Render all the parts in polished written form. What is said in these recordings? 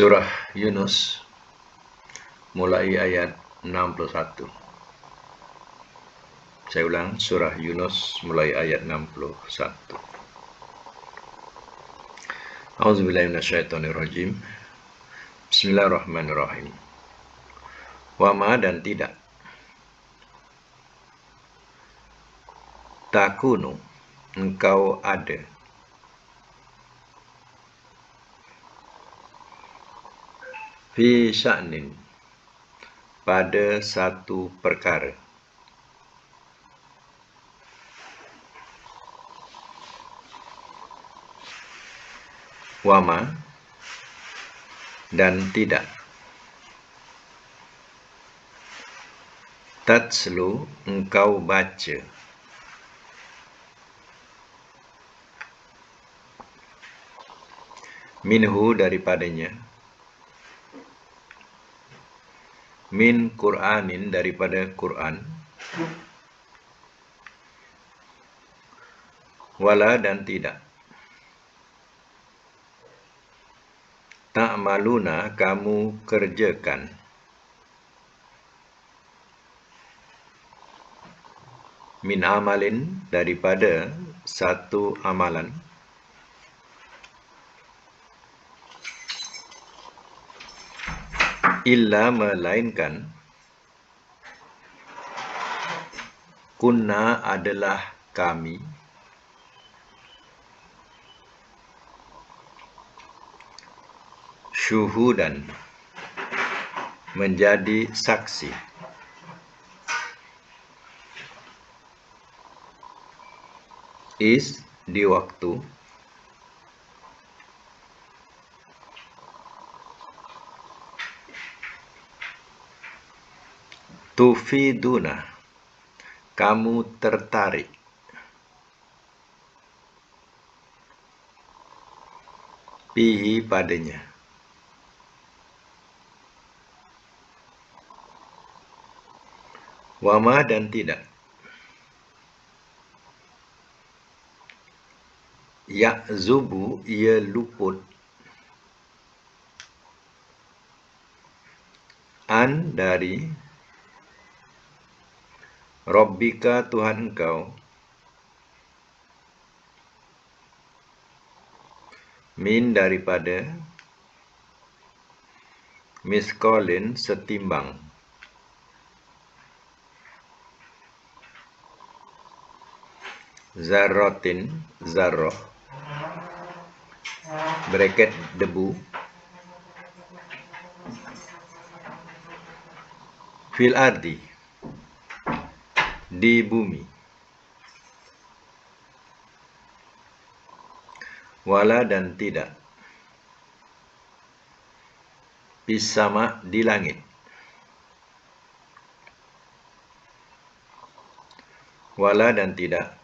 Surah Yunus mulai ayat 61. Saya ulang, surah Yunus mulai ayat 61. A'udzubillahi minasyaitonirrajim. Bismillahirrahmanirrahim. Wa ma dan tidak. Takunu engkau ada. Fi sya'nin pada satu perkara. Wama dan tidak. Tatslu engkau baca. Minhu daripadanya. Min Qur'anin daripada Qur'an. Wala dan tidak. Ta'maluna kamu kerjakan. Min amalin daripada satu amalan. Illa melainkan kunna adalah kami syuhudan menjadi saksi di waktu tufiduna kamu tertarik bihi padanya. Wama dan tidak. Ya'zubu ia luput. An dari Rabbika Tuhan engkau. Min daripada miskolin setimbang. Zarrotin zarroh bracket debu. Fil ardi di bumi. Wala dan tidak. Bisama di langit. Wala dan tidak.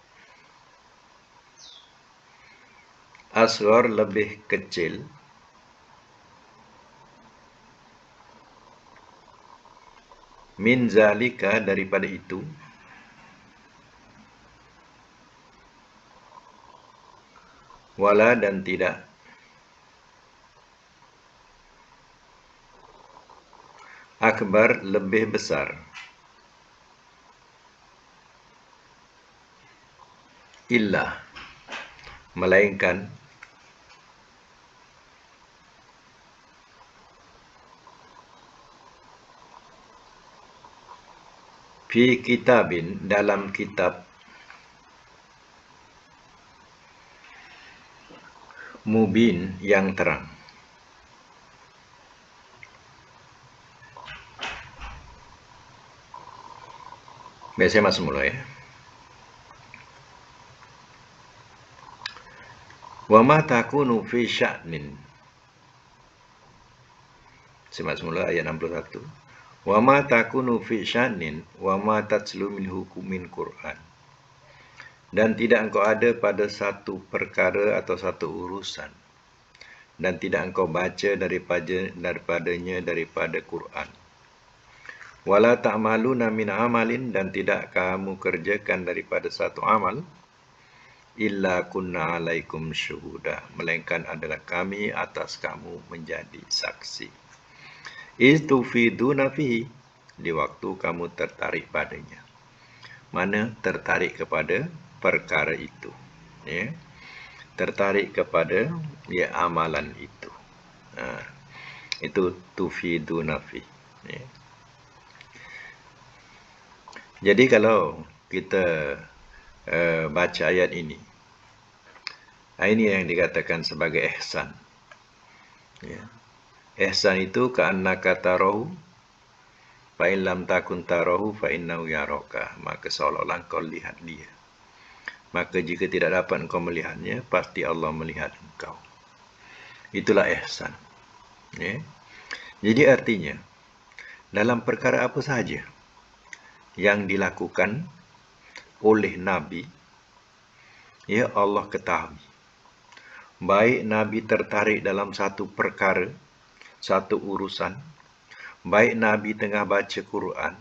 Asghar lebih kecil. Min zalika daripada itu. Wala dan tidak. Akbar lebih besar. Illa melainkan fi kitabin dalam kitab mubin yang terang. Biasanya masuk mula ya. Wa ma takunu fi sya'nin. Saya masuk mula ayat 61. Wa ma takunu fi sya'nin wa ma tatslu min hukumin Qur'an. Dan tidak engkau ada pada satu perkara atau satu urusan. Dan tidak engkau baca daripadanya daripada Qur'an. Wala ta'maluna min amalin dan tidak kamu kerjakan daripada satu amal. illa kunna alaikum syuhuda, melainkan adalah kami atas kamu menjadi saksi. Istufiduna fihi, di waktu kamu tertarik padanya. Mana tertarik kepada perkara itu, ya, tertarik kepada amalan itu. Itu tufiduna fihi, ya. Jadi kalau kita baca ayat ini yang dikatakan sebagai ihsan, ya. Ihsan itu ka'annaka tarahu fa in lam takun tarahu fa innahu yaraka, maka seolah-olah engkau lihat dia, maka jika tidak dapat engkau melihatnya, pasti Allah melihat engkau. Itulah ihsan, ya. Jadi artinya dalam perkara apa sahaja yang dilakukan oleh Nabi, ya, Allah ketahui. Baik Nabi tertarik dalam satu perkara, satu urusan, baik Nabi tengah baca Quran,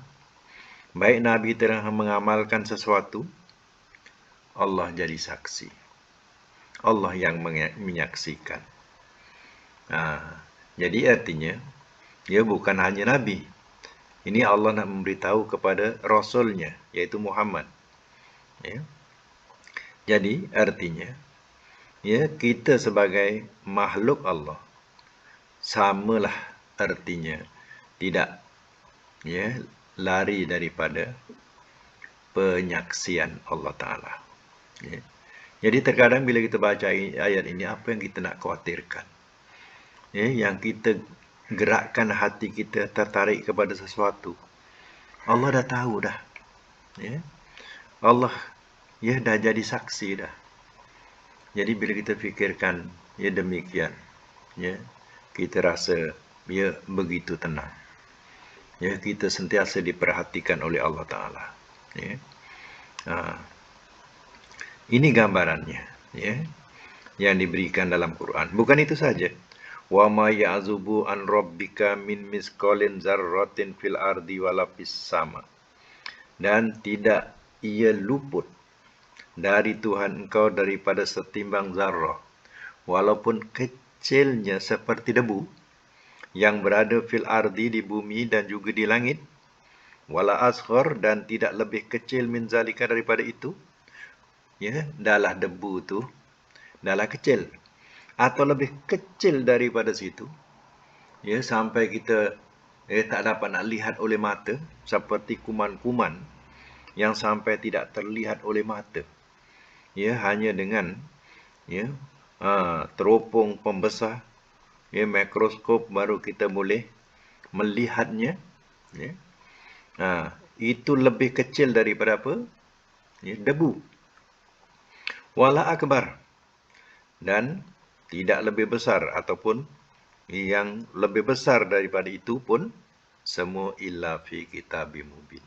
baik Nabi tengah mengamalkan sesuatu, Allah jadi saksi. Allah yang menyaksikan. Jadi artinya, dia bukan hanya Nabi. Ini Allah nak memberitahu kepada Rasulnya, yaitu Muhammad. Ya. Jadi artinya, ya, kita sebagai makhluk Allah, samalah artinya, tidak, ya, lari daripada penyaksian Allah Ta'ala. Ya. Jadi terkadang bila kita baca ayat ini, apa yang kita nak khawatirkan? Ya, yang kita gerakkan hati kita tertarik kepada sesuatu, Allah dah tahu dah. Ya. Allah, ya, dah jadi saksi dah. Jadi bila kita fikirkan, ya, demikian, ya, kita rasa, ya, begitu tenang. Ya, kita sentiasa diperhatikan oleh Allah Ta'ala. Ya. Ini gambarannya, ya, yang diberikan dalam Quran. Bukan itu saja. Wa ma ya'zubu an rabbika min misqalin zarratin fil ardi wala fis sama. Dan tidak ia luput dari Tuhan engkau daripada setimbang zarrah, walaupun kecilnya seperti debu, yang berada fil ardi, di bumi dan juga di langit, wala asghar, dan tidak lebih kecil min zalika, daripada itu. Ya, dahlah debu tu, dahlah kecil, atau lebih kecil daripada situ, ya, sampai kita tak dapat nak lihat oleh mata, seperti kuman-kuman yang sampai tidak terlihat oleh mata, ya, hanya dengan, ya, teropong pembesar, ya, mikroskop, baru kita boleh melihatnya, ya. Itu lebih kecil daripada apa? Ya, debu. Wala akbar, dan tidak lebih besar, ataupun yang lebih besar daripada itu pun, semua illa fi kitabim mubin,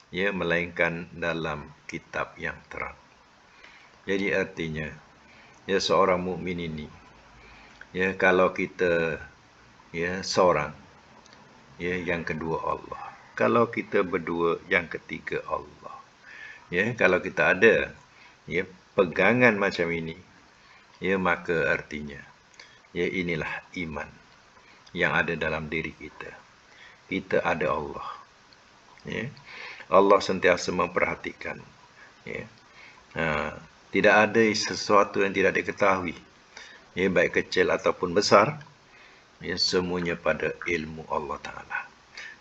ya, melainkan dalam kitab yang terang. Jadi artinya, ya, seorang mukmin ini, ya, kalau kita, ya, seorang, ya, yang kedua Allah. Kalau kita berdua, yang ketiga Allah. Ya, kalau kita ada, ya, pegangan macam ini, ya, maka artinya, ya, inilah iman yang ada dalam diri kita. Kita ada Allah. Ya. Allah sentiasa memperhatikan. Ya. Tidak ada sesuatu yang tidak diketahui, ya, baik kecil ataupun besar, ya, semuanya pada ilmu Allah Ta'ala.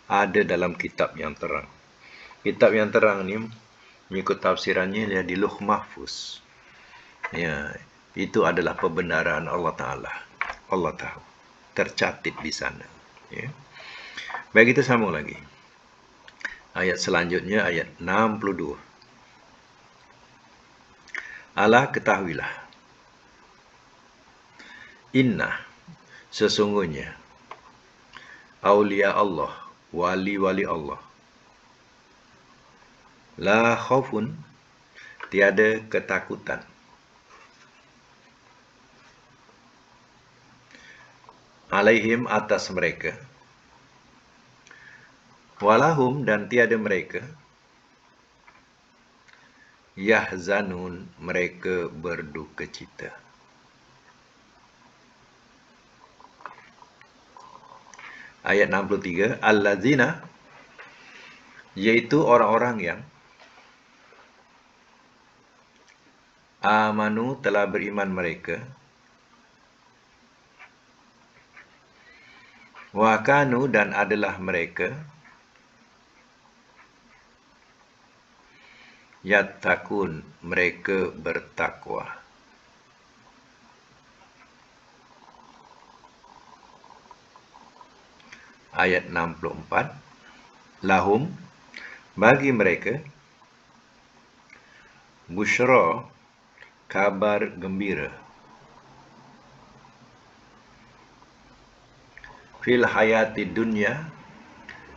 Ada dalam kitab yang terang. Kitab yang terang ni, mengikut tafsirannya, ya, di Lauh Mahfuz. Ya, itu adalah pembenaran Allah Ta'ala. Allah tahu, tercatat di sana. Ya. Baik, kita sambung lagi. Ayat selanjutnya, ayat 62. Ala, ketahuilah, inna, sesungguhnya, aulia Allah, wali-wali Allah, la khaufun, tiada ketakutan, alaihim, atas mereka, walahum, dan tiada mereka, yahzanun, mereka berduka cita. Ayat 63, allazina, iaitu orang-orang yang amanu, telah beriman mereka, wa kanu, dan adalah mereka, yattaqun, mereka bertakwa. Ayat 64, lahum, bagi mereka, busyra, kabar gembira, fil hayati dunya,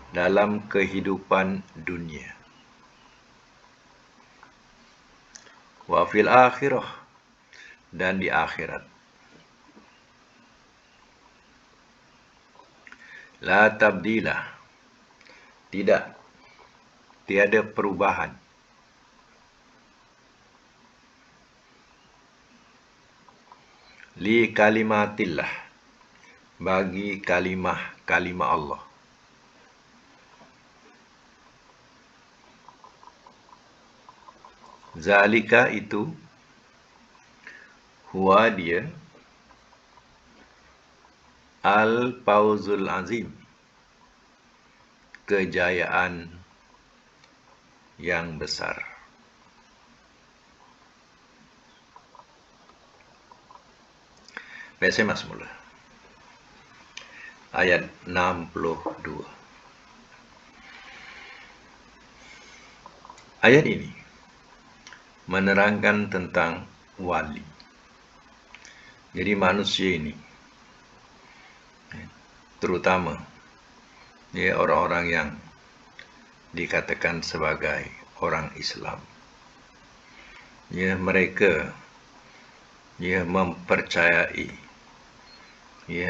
dalam kehidupan dunia, wa fil akhirah, dan di akhirat. La tabdila, tiada perubahan, li kalimatillah, bagi kalimah Allah. Zalika, itu, huwa, dia, al-fawzul azim, kejayaan yang besar. Baik, saya masuk mula. Ayat 62. Ayat ini menerangkan tentang wali. Jadi manusia ini, terutama orang-orang yang dikatakan sebagai orang Islam, mereka mempercayai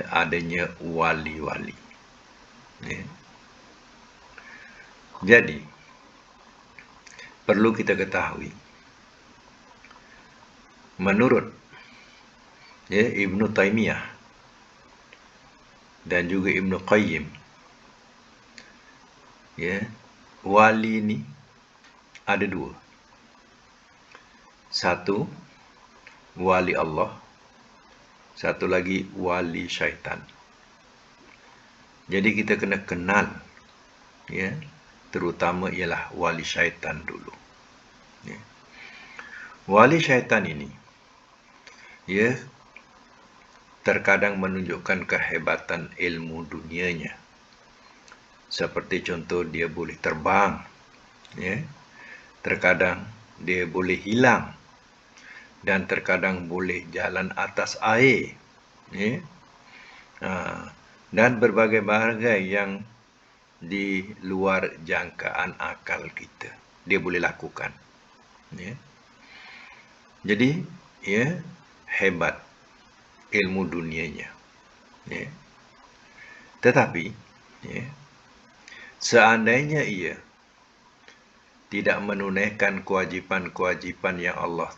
adanya wali-wali. Jadi perlu kita ketahui, menurut Ibnu Taimiyah dan juga Ibnu Qayyim, wali ini ada dua. Satu, wali Allah. Satu lagi, wali syaitan. Jadi kita kena kenal, terutama ialah wali syaitan dulu. Wali syaitan ini, terkadang menunjukkan kehebatan ilmu dunianya. Seperti contoh, dia boleh terbang, terkadang dia boleh hilang, dan terkadang boleh jalan atas air, dan berbagai-bagai yang di luar jangkaan akal kita, dia boleh lakukan. Jadi, hebat ilmu dunianya. Tetapi, seandainya ia tidak menunaikan kewajipan-kewajipan yang Allah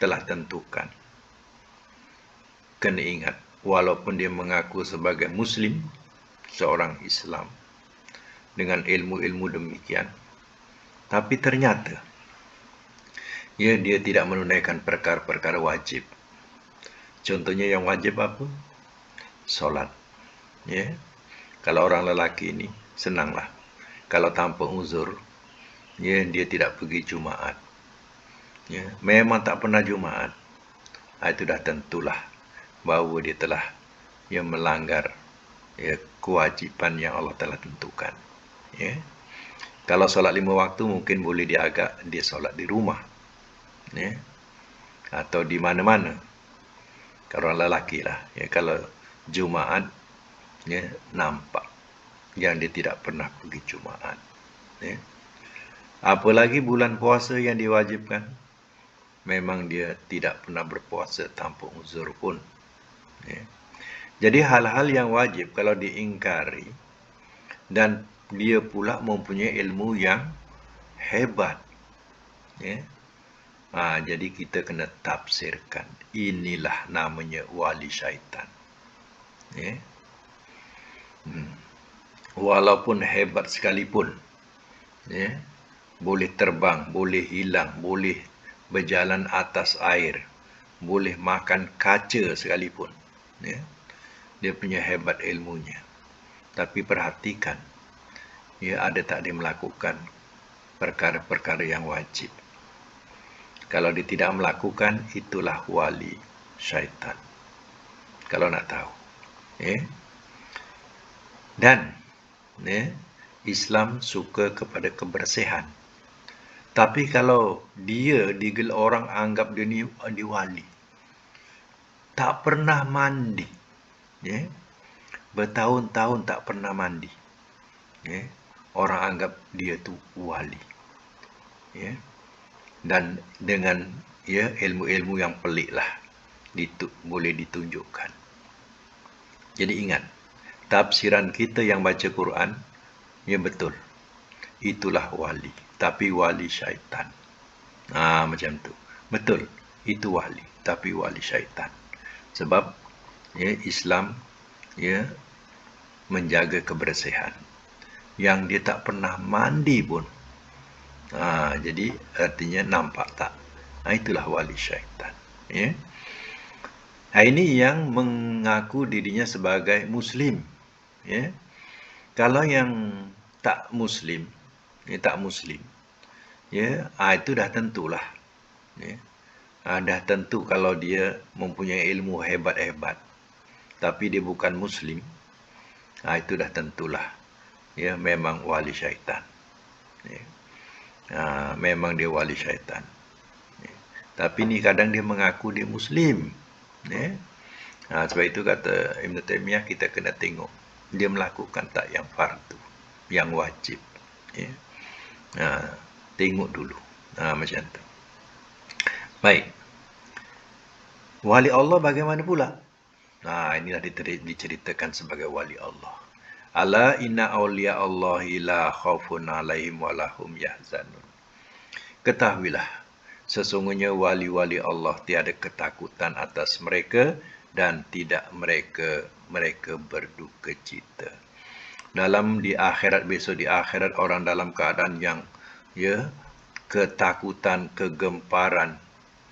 telah tentukan, kena ingat, walaupun dia mengaku sebagai Muslim, seorang Islam, dengan ilmu-ilmu demikian, tapi ternyata dia tidak menunaikan perkara-perkara wajib. Contohnya yang wajib apa? Solat. Kalau orang lelaki ini, senanglah. Kalau tanpa uzur, dia tidak pergi Jumaat. Memang tak pernah Jumaat. Itu dah tentulah bahawa dia telah melanggar kewajipan yang Allah telah tentukan. Kalau solat 5 waktu mungkin boleh dia solat di rumah, atau di mana-mana. Kalau orang lelaki lah, kalau Jumaat, nampak yang dia tidak pernah pergi Jumaat. Apalagi bulan puasa yang diwajibkan, memang dia tidak pernah berpuasa tanpa uzur pun. Jadi hal-hal yang wajib kalau diingkari, dan dia pula mempunyai ilmu yang hebat, Jadi kita kena tafsirkan. Inilah namanya wali syaitan. Ya. Walaupun hebat sekalipun, ya, boleh terbang, boleh hilang, boleh berjalan atas air, boleh makan kaca sekalipun, ya, dia punya hebat ilmunya. Tapi perhatikan, ya, ada tak dia melakukan perkara-perkara yang wajib. Kalau dia tidak melakukan, itulah wali syaitan. Kalau nak tahu, ya. Dan ya, Islam suka kepada kebersihan. Tapi kalau dia orang anggap dia ni wali, tak pernah mandi, ya, bertahun-tahun tak pernah mandi, ya, orang anggap dia tu wali, ya. Dan dengan, ya, ilmu-ilmu yang pelik lah boleh ditunjukkan. Jadi ingat, tafsiran kita yang baca Quran, ya, betul, itulah wali. Tapi wali syaitan. Macam tu. Betul, itu wali. Tapi wali syaitan. Sebab, ya, Islam, ya, menjaga kebersihan. Yang dia tak pernah mandi pun. Jadi artinya nampak tak? Itulah wali syaitan. Ya. Ini yang mengaku dirinya sebagai Muslim. Ya. Kalau yang tak Muslim, ya, itu dah tentulah. Ya. Dah tentu kalau dia mempunyai ilmu hebat-hebat, tapi dia bukan Muslim, itu dah tentulah, ya, memang wali syaitan. Ya. Memang dia wali syaitan. Ya. Tapi ni kadang dia mengaku dia Muslim. Ya. Sebab itu kata Ibn Taymiyah, kita kena tengok dia melakukan tak yang fardu, yang wajib. Ya. Tengok dulu. Macam tu. Baik. Wali Allah bagaimana pula? Inilah diceritakan sebagai wali Allah. Ala inna awliya Allahi la khawfun alaihim wa lahum yahzanun. Ketahuilah, sesungguhnya wali-wali Allah tiada ketakutan atas mereka dan tidak mereka berduka cita. Di akhirat, besok di akhirat, orang dalam keadaan yang, ya, ketakutan, kegemparan,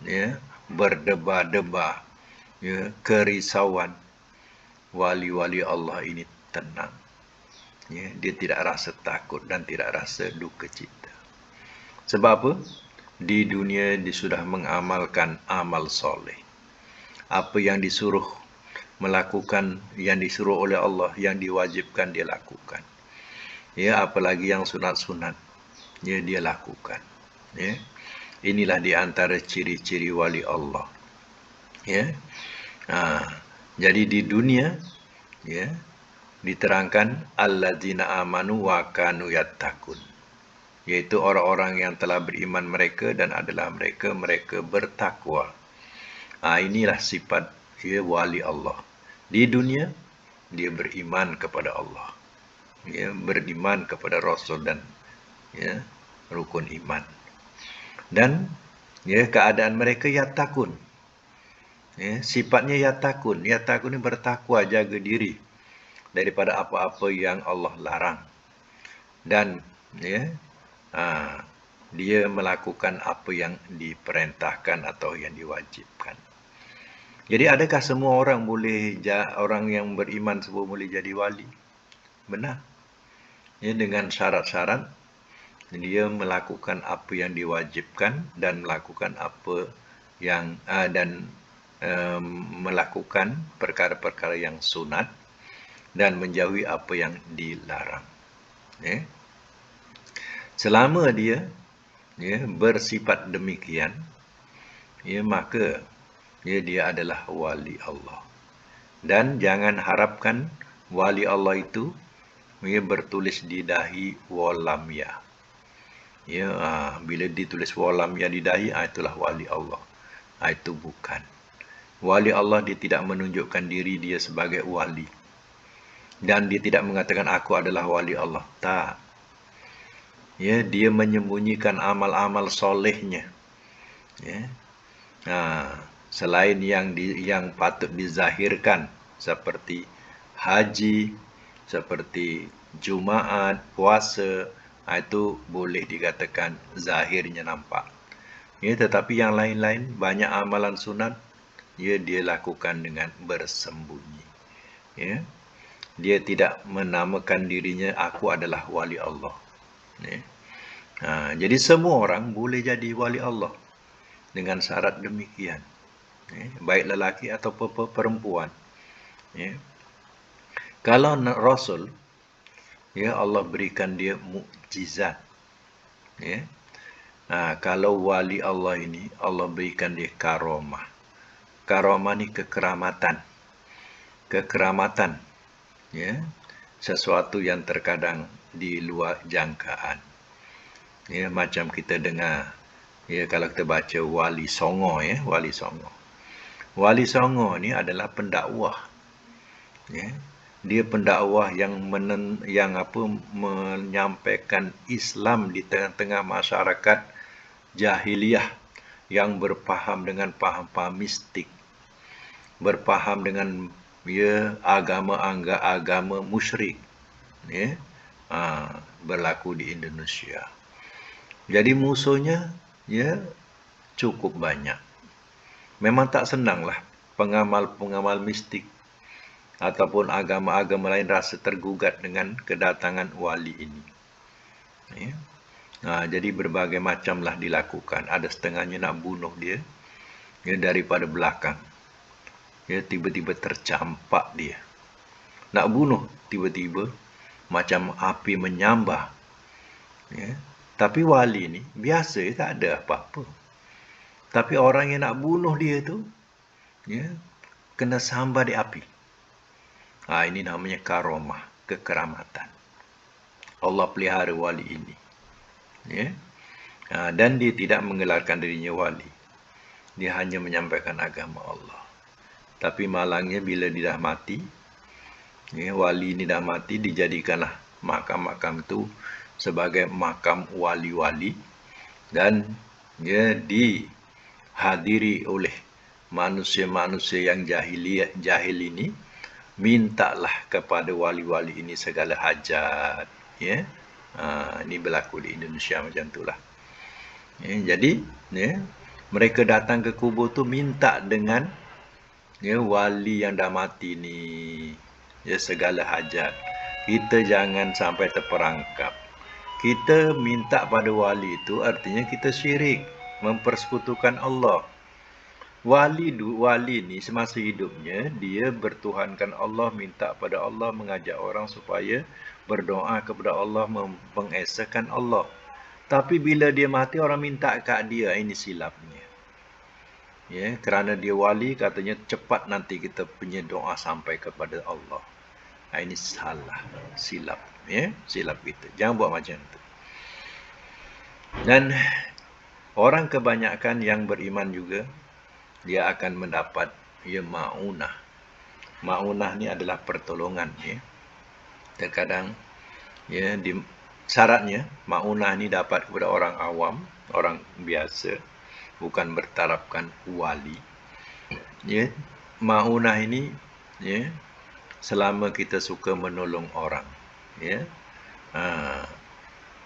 ya, berdebar-debar, ya, kerisauan. Wali-wali Allah ini tenang. Ya, dia tidak rasa takut dan tidak rasa duka cita. Sebab apa? Di dunia dia sudah mengamalkan amal soleh. Apa yang disuruh melakukan, yang disuruh oleh Allah, yang diwajibkan dia lakukan. Ya, apalagi yang sunat-sunat, ya, dia lakukan. Ya. Inilah di antara ciri-ciri wali Allah. Ya. Jadi di dunia, ya, diterangkan alladzina amanu wa kanu yattaqun, yaitu orang-orang yang telah beriman mereka dan adalah mereka bertakwa. Inilah sifat, ya, wali Allah. Di dunia dia beriman kepada Allah, ya, beriman kepada Rasul dan, ya, rukun iman. Dan, ya, keadaan mereka yattaqun. Ya, sifatnya yattaqun. Yattaqun ini bertakwa, jaga diri daripada apa-apa yang Allah larang. Dan, ya, dia melakukan apa yang diperintahkan atau yang diwajibkan. Jadi adakah semua orang orang yang beriman semua boleh jadi wali? Benar. Ya, dengan syarat-syarat dia melakukan apa yang diwajibkan dan melakukan apa yang melakukan perkara-perkara yang sunat dan menjauhi apa yang dilarang. Ya. Selama dia, ya, bersifat demikian, ya, maka, ya, dia adalah wali Allah. Dan jangan harapkan wali Allah itu, ya, bertulis di dahi walam ya. Ya, bila ditulis walam ya di dahi, itulah wali Allah. Itu bukan. Wali Allah dia tidak menunjukkan diri dia sebagai wali. Dan dia tidak mengatakan aku adalah wali Allah. Tak. Ya, dia menyembunyikan amal-amal solehnya. Ya. Selain yang patut dizahirkan seperti haji, seperti Jumaat, puasa, itu boleh dikatakan zahirnya nampak. Ya, tetapi yang lain-lain banyak amalan sunat dia lakukan dengan bersembunyi. Ya. Dia tidak menamakan dirinya aku adalah wali Allah. Ya. Jadi semua orang boleh jadi wali Allah dengan syarat demikian. Baik lelaki atau perempuan. Ya. Kalau Rasul, ya Allah berikan dia mukjizat. Ya. Kalau wali Allah ini, Allah berikan dia karamah. Karamah ni kekeramatan. Kekeramatan. Ya. Sesuatu yang terkadang di luar jangkaan. Ya, macam kita dengar, ya, kalau kita baca Wali Songo, ya, Wali Songo. Wali Songo ni adalah pendakwah. Ya. Dia pendakwah yang menyampaikan Islam di tengah-tengah masyarakat jahiliyah yang berfaham dengan paham-paham mistik, berfaham dengan agama musyrik, ya, berlaku di Indonesia. Jadi musuhnya cukup banyak. Memang tak senanglah pengamal-pengamal mistik ataupun agama-agama lain rasa tergugat dengan kedatangan wali ini. Ya. Jadi berbagai macamlah dilakukan. Ada setengahnya nak bunuh dia, daripada belakang. Tiba-tiba tercampak dia. Nak bunuh tiba-tiba macam api menyambar. Ya. Tapi wali ni biasa, tak ada apa-apa. Tapi orang yang nak bunuh dia tu, kena sambar di api. Ini namanya karamah, kekeramatan. Allah pelihara wali ini. Ya. Dan dia tidak menggelarkan dirinya wali. Dia hanya menyampaikan agama Allah. Tapi malangnya bila dia dah mati, wali ini dah mati, dijadikanlah makam-makam itu sebagai makam wali-wali. Dan dihadiri oleh manusia-manusia yang jahil ini, mintalah kepada wali-wali ini segala hajat. Ya. Ini berlaku di Indonesia macam itulah. Jadi mereka datang ke kubur tu minta dengan wali yang dah mati ni segala hajat. Kita jangan sampai terperangkap. Kita minta pada wali itu artinya kita syirik, mempersekutukan Allah. Wali ni semasa hidupnya dia bertuhankan Allah, minta pada Allah, mengajak orang supaya berdoa kepada Allah, mengesakan Allah. Tapi bila dia mati orang minta kat dia, ini silapnya. Ya, kerana dia wali katanya cepat nanti kita punya doa sampai kepada Allah. Ini salah, silap, ya, silap kita. Jangan buat macam itu. Dan orang kebanyakan yang beriman juga dia akan mendapat ma'unah. Ma'unah ni adalah pertolongan, ya. Terkadang syaratnya ma'unah ni dapat kepada orang awam, orang biasa, bukan bertarafkan wali. Ya, ma'unah ini selama kita suka menolong orang, ya.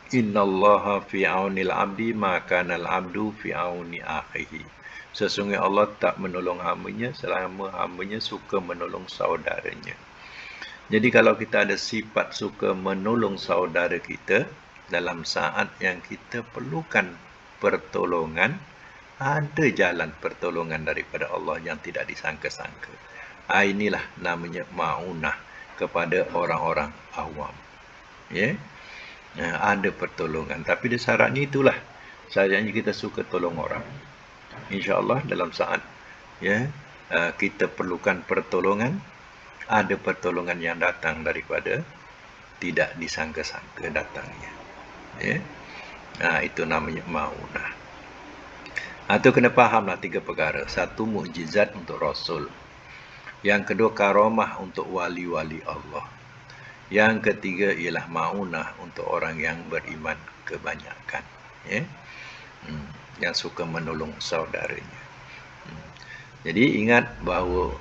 Innallaha fi aunil abdi ma kana al-abdu fi auni akhihi. Sesungguhnya Allah tak menolong hamba-Nya selama hamba-Nya suka menolong saudaranya. Jadi kalau kita ada sifat suka menolong saudara kita dalam saat yang kita perlukan pertolongan, ada jalan pertolongan daripada Allah yang tidak disangka-sangka. Inilah namanya ma'unah kepada orang-orang awam. Ya. Ada pertolongan, tapi dia syaratnya itulah. Syaratnya kita suka tolong orang. InsyaAllah dalam saat kita perlukan pertolongan, ada pertolongan yang datang daripada tidak disangka-sangka datangnya. Ya. Itu namanya ma'unah. Itu kena fahamlah 3 perkara. 1, mukjizat untuk Rasul. Yang kedua, karamah untuk wali-wali Allah. Yang ketiga ialah ma'unah untuk orang yang beriman kebanyakan. Ya. yang suka menolong saudaranya. Jadi ingat bahawa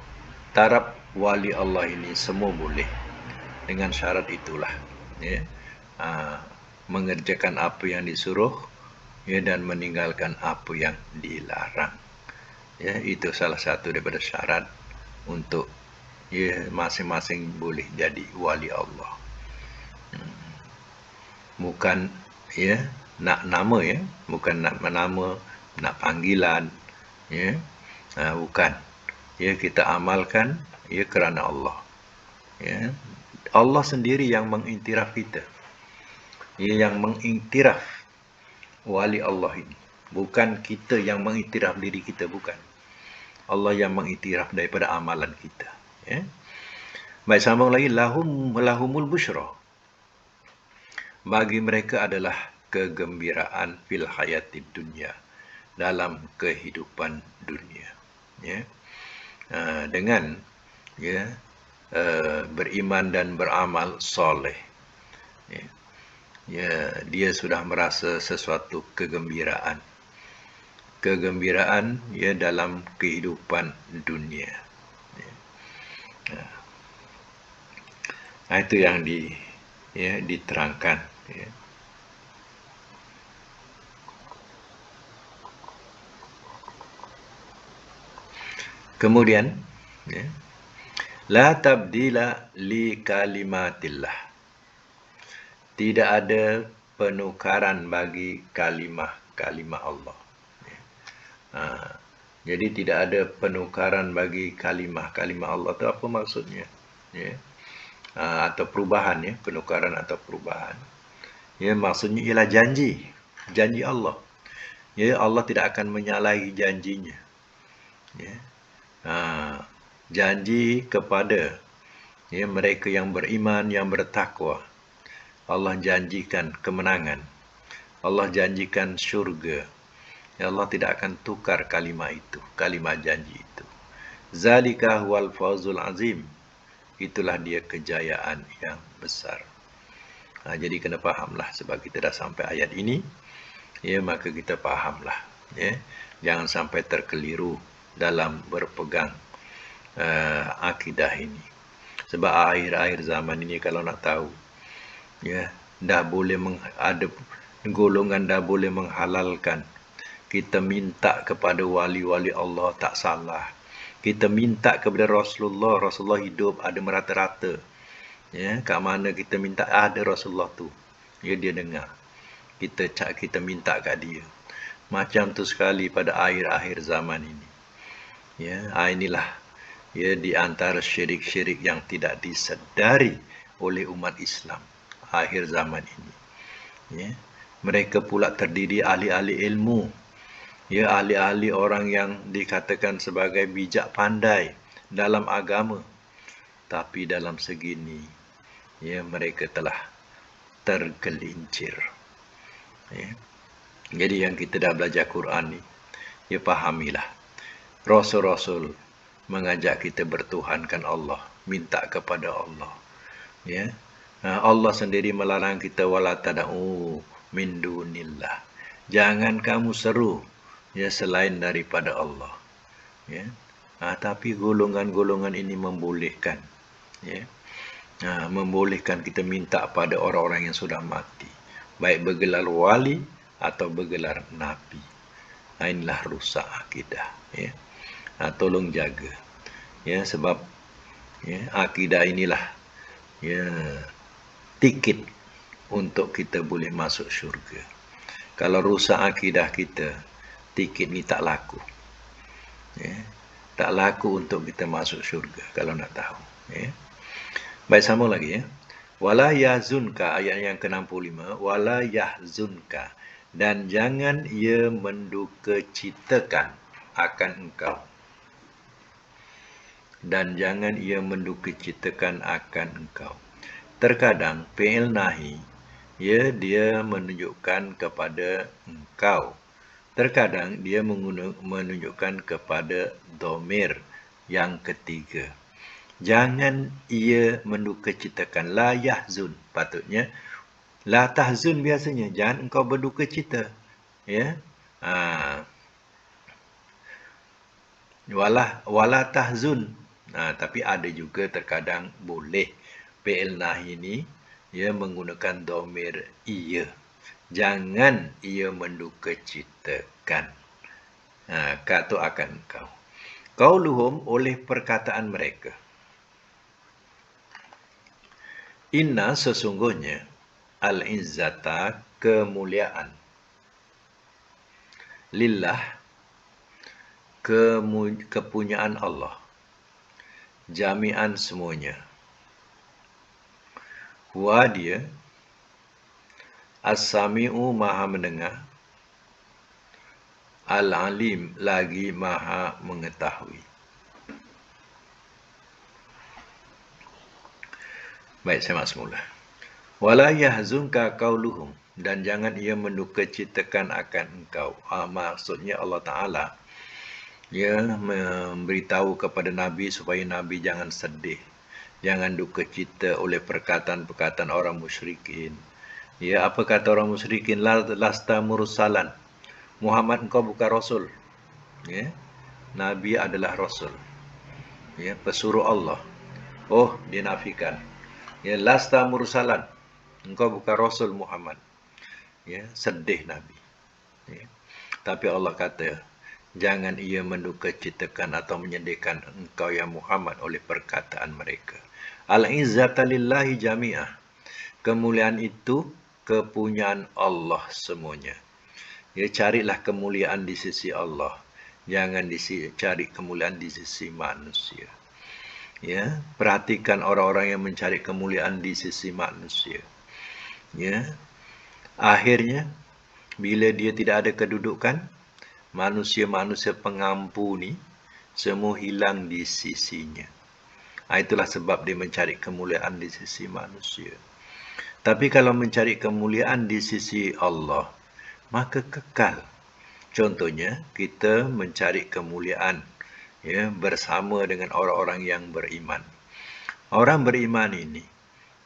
taraf wali Allah ini semua boleh, dengan syarat itulah, ya, mengerjakan apa yang disuruh, ya, dan meninggalkan apa yang dilarang. Ya, itu salah satu daripada syarat untuk, ya, masing-masing boleh jadi wali Allah. Bukan, ya, nak nama, ya, bukan nak nama, nak panggilan, ya, bukan. Ya, kita amalkan, ya, kerana Allah. Ya, Allah sendiri yang mengiktiraf kita. Ya, yang mengiktiraf wali Allah ini. Bukan kita yang mengiktiraf diri kita, bukan. Allah yang mengiktiraf daripada amalan kita. Ya. Baik, sambung lagi. Lahumul busyra. Bagi mereka adalah kegembiraan fil hayatid dunya, dalam kehidupan dunia. Ya. Dengan, ya, beriman dan beramal soleh. Ya. Ya, dia sudah merasa sesuatu kegembiraan. Kegembiraan, ya, dalam kehidupan dunia. Ya. Itu yang diterangkan. Ya. Kemudian, ya, la tabdila li kalimatillah. Tidak ada penukaran bagi kalimah Allah. Ya. Jadi tidak ada penukaran bagi kalimah Allah. Itu apa maksudnya? Ya. Atau perubahan, ya, penukaran atau perubahan. Ya, maksudnya ialah janji Allah. Ya, Allah tidak akan menyalahi janjinya. Ya. Janji kepada, ya, mereka yang beriman, yang bertakwa. Allah janjikan kemenangan. Allah janjikan syurga. Ya, Allah tidak akan tukar kalimah itu, kalimah janji itu. Zalika huwal fawzul azim. Itulah dia kejayaan yang besar. Jadi kena fahamlah, sebab kita dah sampai ayat ini, ya, maka kita fahamlah, ya, jangan sampai terkeliru dalam berpegang akidah ini. Sebab akhir-akhir zaman ini, kalau nak tahu, ya, dah boleh ada golongan dah boleh menghalalkan kita minta kepada wali-wali Allah, tak salah. Kita minta kepada Rasulullah hidup, ada merata-rata. Ya, kat mana kita minta, ada Rasulullah tu. Ya, dia dengar. Kita minta kat dia. Macam tu sekali pada akhir-akhir zaman ini. Ya, inilah, ya, di antara syirik-syirik yang tidak disedari oleh umat Islam akhir zaman ini. Ya, mereka pula terdiri ahli-ahli ilmu. Ya, ahli-ahli orang yang dikatakan sebagai bijak pandai dalam agama. Tapi dalam segini, ya, mereka telah tergelincir. Ya. Jadi yang kita dah belajar Quran ni, ya, fahamilah. Rasul-rasul mengajak kita bertuhankan Allah, minta kepada Allah. Ya. Allah sendiri melarang kita, wala tad'u min dunillah. Jangan kamu seru, ya, selain daripada Allah. Ya. Tapi golongan-golongan ini membolehkan, ya, membolehkan kita minta pada orang-orang yang sudah mati, baik bergelar wali atau bergelar nabi. Inilah rusak akidah. Ya. Tolong jaga. Ya, sebab, ya, akidah inilah, ya, tiket untuk kita boleh masuk syurga. Kalau rusak akidah kita, tiket ni tak laku. Ya. Tak laku untuk kita masuk syurga, kalau nak tahu. Ya. Baik, sambung lagi, ya. Wala yahzunka, ayat yang ke-65. Wala yahzunka, dan jangan ia mendukacitakan akan engkau. Dan jangan ia mendukacitakan akan engkau. Terkadang fi'il nahi, ya, dia menunjukkan kepada engkau. Terkadang dia menunjukkan kepada dhamir yang ketiga. Jangan ia mendukacitakan. La yahzun, patutnya la tahzun biasanya. Jangan engkau berduka cita. Ya. Ha, wala tahzun. Tapi ada juga terkadang boleh fi'il nahi ini ia menggunakan dhamir ia. Jangan ia mendukacitakan. Kata akan engkau. Qauluhum oleh perkataan mereka. Inna sesungguhnya al-izzata kemuliaan. Lillah kepunyaan Allah. Jami'an semuanya. Huwa dia as-sami'u maha mendengar. Al-alim lagi maha mengetahui. Baik, saya mak semula. Wala yahzunka qauluhum, dan jangan ia mendukacitakan akan engkau. Maksudnya Allah Ta'ala ia memberitahu kepada Nabi supaya Nabi jangan sedih, jangan duka cita oleh perkataan-perkataan orang musyrikin. Ya, apa kata orang musyrikin? Lasta mursalan. Muhammad, engkau bukan rasul. Ya, Nabi adalah rasul. Ya, pesuruh Allah. Oh, dinafikan. Ya, lasta mursalan. Engkau bukan rasul Muhammad. Ya, sedih Nabi. Ya. Tapi Allah kata, jangan ia mendukacitakan atau menyedihkan engkau ya Muhammad oleh perkataan mereka. Al-izzata lillahi jami'ah. Kemuliaan itu kepunyaan Allah semuanya. Ya, carilah kemuliaan di sisi Allah. Jangan cari kemuliaan di sisi manusia. Ya, perhatikan orang-orang yang mencari kemuliaan di sisi manusia. Ya, akhirnya bila dia tidak ada kedudukan, manusia-manusia pengampu ni semua hilang di sisinya. Itulah sebab dia mencari kemuliaan di sisi manusia. Tapi kalau mencari kemuliaan di sisi Allah, maka kekal. Contohnya, kita mencari kemuliaan ya, bersama dengan orang-orang yang beriman. Orang beriman ini,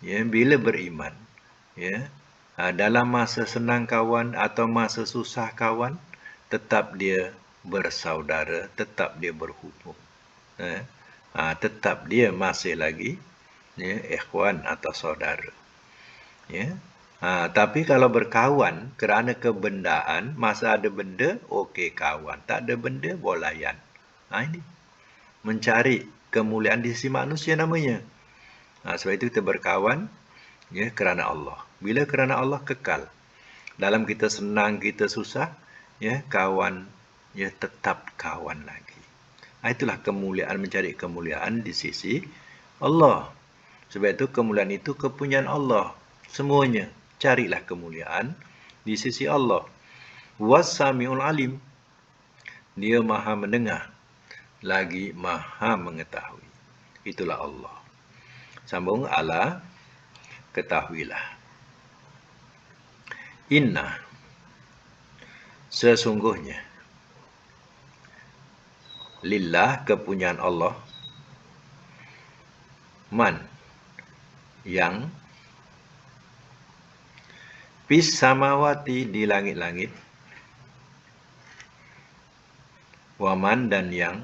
ya, bila beriman, ya, dalam masa senang kawan atau masa susah kawan, tetap dia bersaudara, tetap dia berhubung. Tetap dia masih lagi ya, ikhwan atau saudara. Ya. Tapi kalau berkawan kerana kebendaan, masa ada benda, okey kawan. Tak ada benda, bolayan. Ini mencari kemuliaan di sisi manusia namanya. Sebab itu kita berkawan ya, kerana Allah. Bila kerana Allah, kekal. Dalam kita senang, kita susah, ya, kawan ya tetap kawan lagi. Itulah kemuliaan, mencari kemuliaan di sisi Allah. Sebab itu kemuliaan itu kepunyaan Allah semuanya. Carilah kemuliaan di sisi Allah. Was-sami'ul alim. Dia maha mendengar lagi maha mengetahui. Itulah Allah. Sambung ala, ketahuilah. Inna sesungguhnya lillah kepunyaan Allah, man yang fis samawati di langit-langit, waman dan yang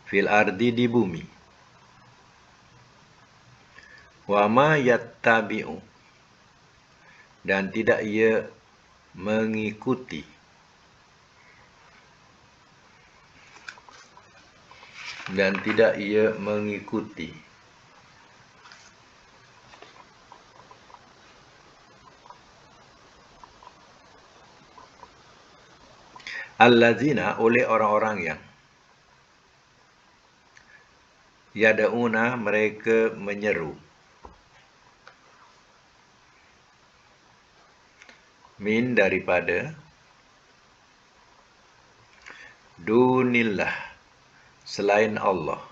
fil ardi di bumi, wama yattabi'u dan tidak ia mengikuti allazina oleh orang-orang yang yada'una mereka menyeru min daripada dunillah selain Allah,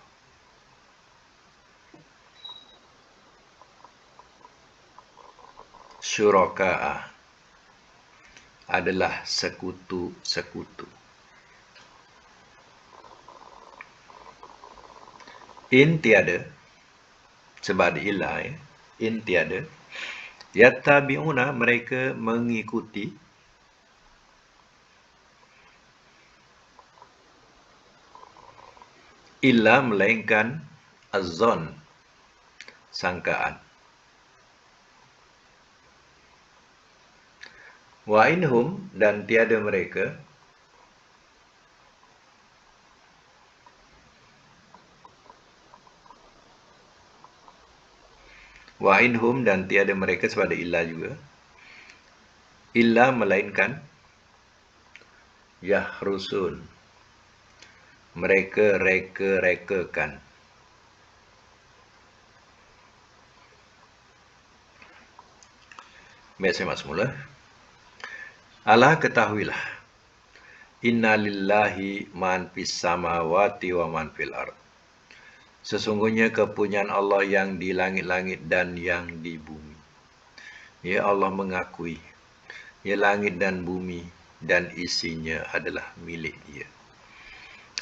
syuraka'a adalah sekutu-sekutu. In tiada, sebab ada ilah ya. In tiada, yattabi'una mereka mengikuti illa melainkan az-zon, sangkaan. Wa inhum, dan tiada mereka, wa inhum, dan tiada mereka sebab ada illa juga, illa melainkan yahrusun, mereka reka-rekakan. Baik, saya mak semula. Alah, ketahuilah, inna lillahi man fis samawati wa man fil ard. Sesungguhnya kepunyaan Allah yang di langit-langit dan yang di bumi. Ya, Allah mengakui, ya, langit dan bumi dan isinya adalah milik Dia.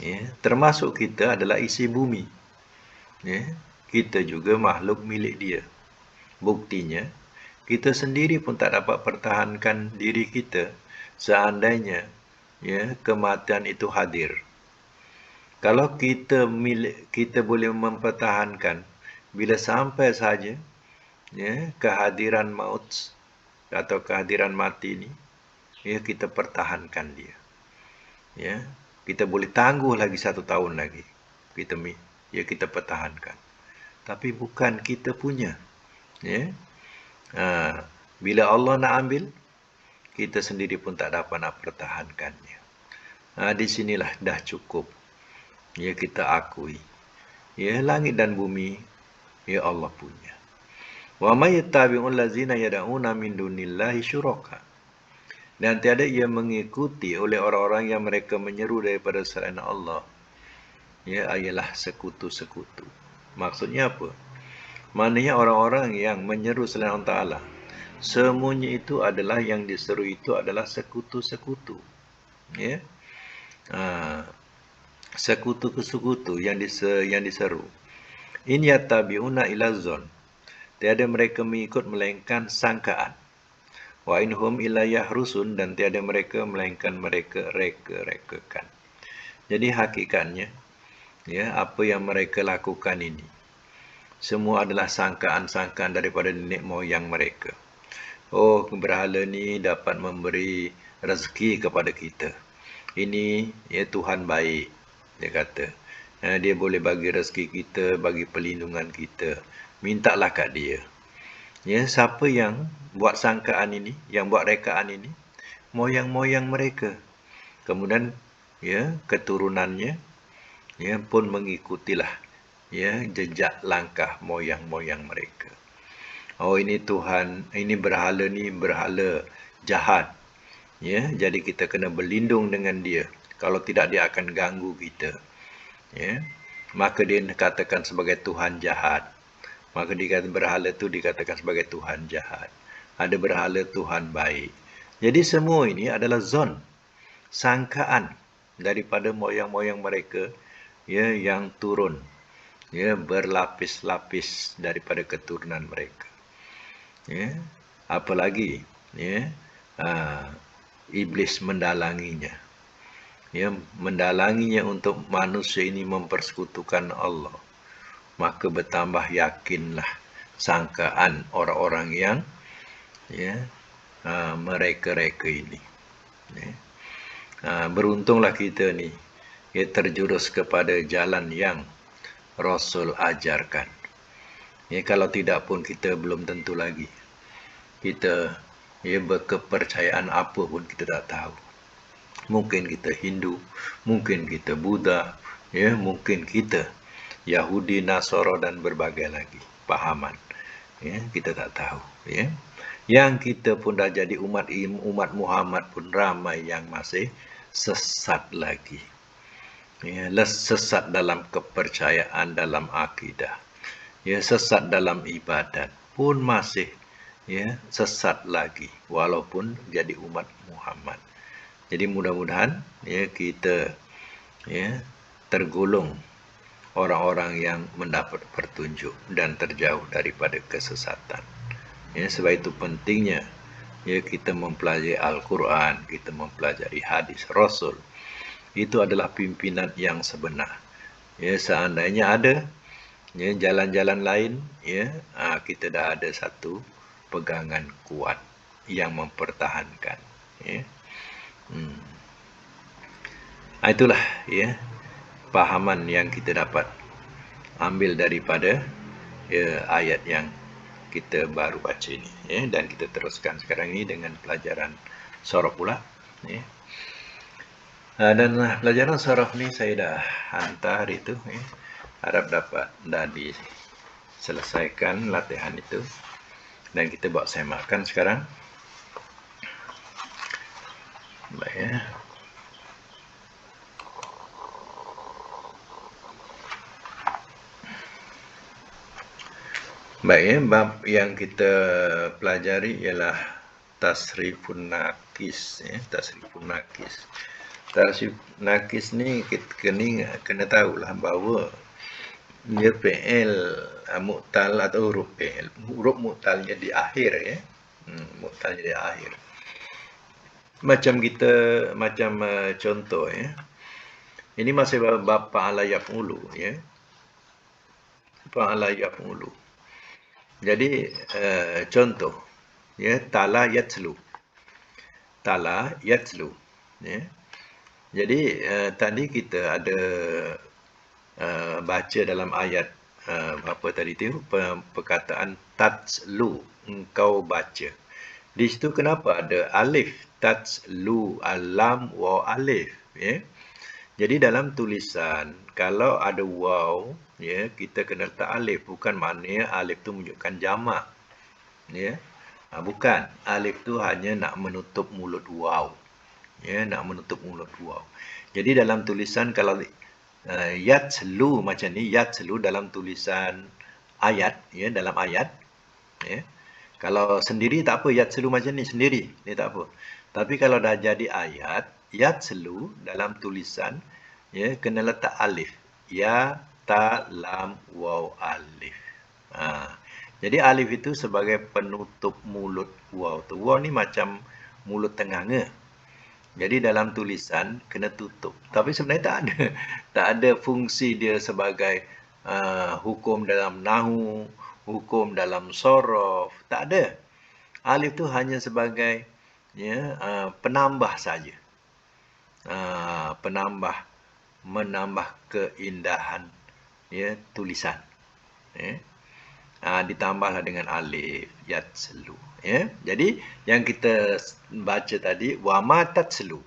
Ya, termasuk kita adalah isi bumi. Ya, kita juga makhluk milik Dia. Buktinya, kita sendiri pun tak dapat pertahankan diri kita seandainya, ya, kematian itu hadir. Kalau kita boleh mempertahankan bila sampai saja, ya, kehadiran maut atau kehadiran mati ini, ya, kita pertahankan dia. Ya, kita boleh tangguh lagi 1 tahun lagi. Kita pertahankan. Tapi bukan kita punya. Ya. Bila Allah nak ambil, kita sendiri pun tak dapat nak pertahankannya. Di sinilah dah cukup. Ya, kita akui. Ya, langit dan bumi, ya, Allah punya. Wa may yattabi'ul ladzina yad'una min dunillahi syuraka. Dan tiada ia mengikuti oleh orang-orang yang mereka menyeru daripada selain Allah. Ya, ialah sekutu-sekutu. Maksudnya apa? Maknanya orang-orang yang menyeru selain Allah Ta'ala, semuanya itu adalah yang diseru itu adalah sekutu-sekutu. Ya. Sekutu-sekutu yang diseru. In yattabi'una ila zon. Tiada mereka mengikut melainkan sangkaan. Wa inhum illa yahrusun, dan tiada mereka melainkan mereka reka-rekakan. Jadi hakikatnya, ya, apa yang mereka lakukan ini semua adalah sangkaan-sangkaan daripada nenek moyang mereka. Oh, berhala ni dapat memberi rezeki kepada kita. Ini, ya, Tuhan baik, dia kata. Dia boleh bagi rezeki kita, bagi perlindungan kita. Mintalah kat dia. Ya, siapa yang buat sangkaan ini, yang buat rekaan ini? Moyang-moyang mereka. Kemudian, ya, keturunannya, ya, pun mengikutilah, ya, jejak langkah moyang-moyang mereka. Oh, ini Tuhan, ini berhala ni berhala jahat. Ya, jadi kita kena berlindung dengan dia. Kalau tidak, dia akan ganggu kita. Ya, maka dia dikatakan sebagai Tuhan jahat. Maka berhala itu dikatakan sebagai Tuhan jahat. Ada berhala Tuhan baik. Jadi semua ini adalah zon, sangkaan daripada moyang-moyang mereka, ya, yang turun, ya, berlapis-lapis daripada keturunan mereka. Ya, apalagi, ya, iblis mendalanginya. Ya, mendalanginya untuk manusia ini mempersekutukan Allah. Maka bertambah yakinlah sangkaan orang-orang yang, ya, mereka-reka ini. Ya. Beruntunglah kita ni, ya, terjurus kepada jalan yang Rasul ajarkan. Ya, kalau tidak pun kita belum tentu lagi. Kita, ya, berkepercayaan apa pun kita tak tahu. Mungkin kita Hindu, mungkin kita Buddha, ya, mungkin kita Yahudi, Nasara dan berbagai lagi pahaman. Ya, kita tak tahu. Ya. Yang kita pun dah jadi umat Muhammad pun ramai yang masih sesat lagi. Ya, sesat dalam kepercayaan, dalam akidah. Ya, sesat dalam ibadat pun masih, ya, sesat lagi walaupun jadi umat Muhammad. Jadi mudah-mudahan, ya, kita, ya, tergolong orang-orang yang mendapat petunjuk dan terjauh daripada kesesatan. Ya, sebab itu pentingnya, ya, kita mempelajari Al-Quran, kita mempelajari hadis Rasul. Itu adalah pimpinan yang sebenar. Ya, seandainya ada ya jalan-jalan lain, ya, kita dah ada satu pegangan kuat yang mempertahankan, ya. Hmm. Itulah ya pahaman yang kita dapat ambil daripada ya, ayat yang kita baru baca ini, ya, dan kita teruskan sekarang ini dengan pelajaran sorof pula, ya. Dan pelajaran sorof ni saya dah hantar itu, ya. Harap dapat dah diselesaikan latihan itu, dan kita buat semakkan sekarang. Baik, ya. Baik, ya, bab yang kita pelajari ialah tasrifun nakis, ya, tasrifun nakis. Tasrif nakis ni kita kena tahulah bahawa dia fi'il mu'tal atau huruf fi'il. Huruf mu'talnya di akhir, ya. Mu'talnya di akhir. Macam kita contoh, ya. Ini masih bab fa'ala yaf'ulu, ya. Fa'ala yaf'ulu. Jadi contoh, ya, tala yatslu. Tala yatslu, ya. Jadi tadi kita ada baca dalam ayat apa tadi tu, perkataan tatslu, engkau baca. Di situ kenapa ada alif, tatslu, alam waw alif, ya. Jadi dalam tulisan kalau ada waw, ya, kita kena letak alif, bukan maknanya alif tu menunjukkan jamak, ya. Bukan, alif tu hanya nak menutup mulut waw, ya, nak menutup mulut waw. Jadi dalam tulisan kalau yatslu macam ni, yatslu dalam tulisan ayat, ya, dalam ayat, ya. Kalau sendiri tak apa, yatslu macam ni sendiri, ni tak apa. Tapi kalau dah jadi ayat, yatslu dalam tulisan, ya, kena letak alif. Ya, ta, lam, waw, alif. Jadi alif itu sebagai penutup mulut waw tu. Waw ni macam mulut tenganga. Jadi dalam tulisan kena tutup. Tapi sebenarnya tak ada. Tak ada fungsi dia sebagai hukum dalam nahu, hukum dalam sorof. Tak ada. Alif tu hanya sebagai, ya, penambah saja. Penambah, menambah keindahan, ya, tulisan. Ya. Ditambahlah dengan alif yatslu, ya. Jadi yang kita baca tadi wama tatslu,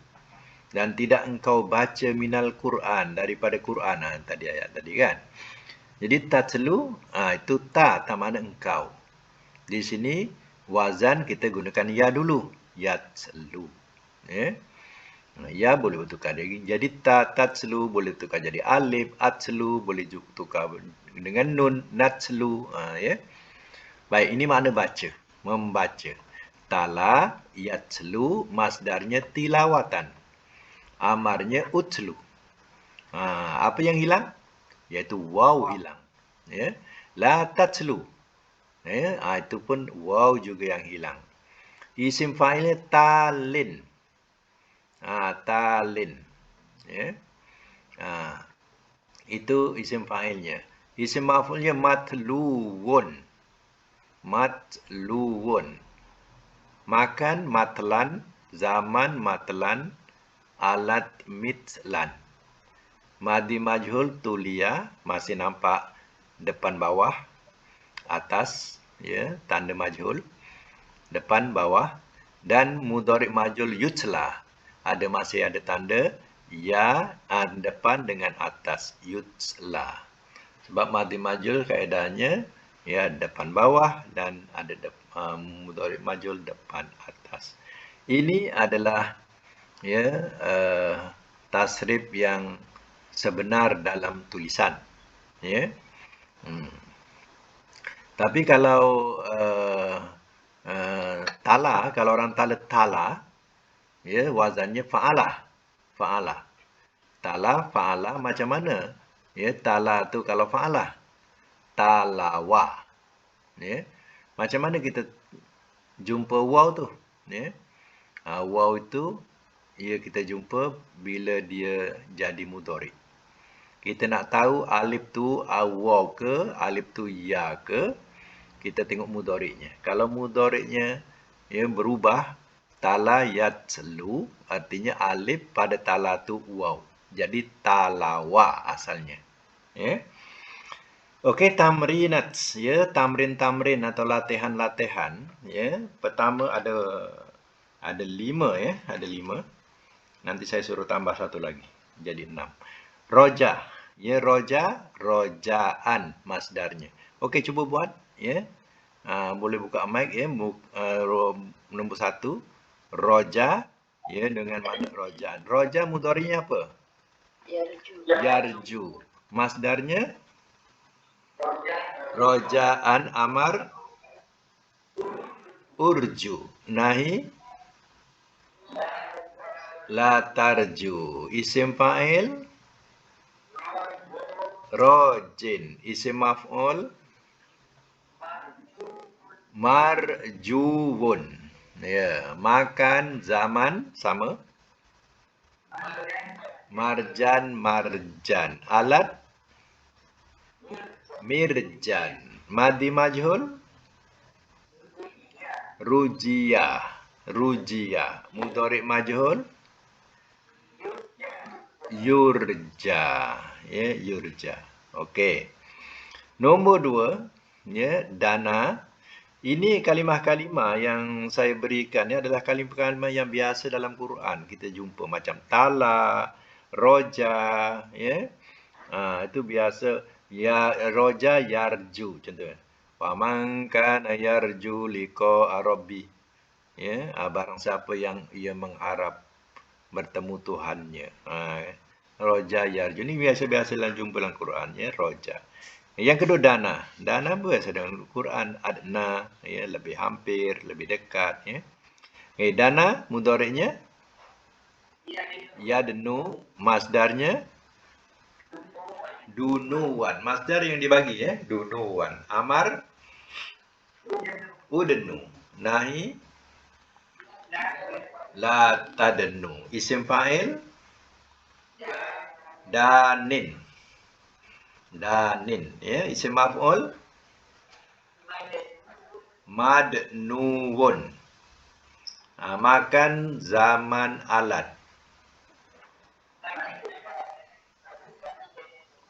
dan tidak engkau baca minal Quran, daripada Quran, tadi ayat tadi kan. Jadi tatslu itu ta makna engkau. Di sini wazan kita gunakan ya dulu, yatslu, ya. Ya boleh bertukar jadi ta, tatslu boleh tukar jadi alif, atslu boleh tukar dengan nun, natslu, ya. Baik, ini makna baca, membaca. Tala yatslu masdarnya tilawatan. Amarnya utslu. Apa yang hilang? Iaitu waw hilang. Ya. La tatslu. Ya, itu pun waw juga yang hilang. Isim fa'ilnya talin. Talin. Ya. Itu isim fa'ilnya. Isim maf'ulnya matluwun. Matluwun. Makan matlan, zaman matlan, alat mitlan. Madi majhul tulia, masih nampak depan bawah, atas, ya, tanda majhul, depan bawah. Dan mudhari' majhul yutsla, masih ada tanda ya, depan dengan atas, yutsla. Sebab madi majhul kaedahnya, ya, depan bawah dan ada mudhari' majhul depan atas. Ini adalah, ya, tasrif yang sebenar dalam tulisan, ya. Tapi kalau tala, kalau orang tala, ya, wazannya fa'alah. Fa'alah. Tala, fa'alah macam mana? Ya, tala tu kalau fa'alah. Talawa. Ya. Macam mana kita jumpa waw tu? Ya. Waw itu, ya, kita jumpa bila dia jadi mudhari'. Kita nak tahu alif tu waw ke, alif tu ya ke, kita tengok mudhari'nya. Kalau mudhari'nya berubah, tala yatslu, artinya alif pada tala tu waw. Jadi talawa asalnya. Ya. Okey, tamrinat, ya, tamrin-tamrin atau latihan-latihan, ya. Pertama ada 5, ya, ada 5. Nanti saya suruh tambah satu lagi, jadi 6. Roja, ya, roja, rojaan masdarnya. Okey, cuba buat, ya. Boleh buka mic, ya. Nombor 1, roja, ya, dengan makna rojaan. Roja mudhari'nya apa? Yarju. Masdarnya rojaan amar urju. Nahi la tarju. Isim fa'il rojin. Isim maf'ul marjuwun. Ya, makan zaman sama. Marjan marjan. Alat mirjan. Madi majhul rujia. Rujia. Mudhari' majhul yurja. Ya, yurja. Okey. Nombor 2, ya, dana. Ini kalimah-kalimah yang saya berikan ni adalah kalimah-kalimah yang biasa dalam Quran. Kita jumpa macam tala, roja, ya. Itu biasa, ya, roja yarju contohnya. Wa man kana yarju liqa rabbi. Ya, barang siapa yang ia mengharap bertemu Tuhannya. Roja yarju ni biasa-biasa dalam jumpa dalam Quran, ya, roja. Yang kedua dana. Dana biasa dalam Quran, adna, ya, lebih hampir, lebih dekat, ya. Dana mudhari'nya yadnu, masdarnya dunuwan. Masdar yang dibagi, ya, dunuwan. Amar udnu. Nahi la tadnu. Isim fa'il danin. Danin, ya. Isim maf'ul madnuwun. Makan zaman alat.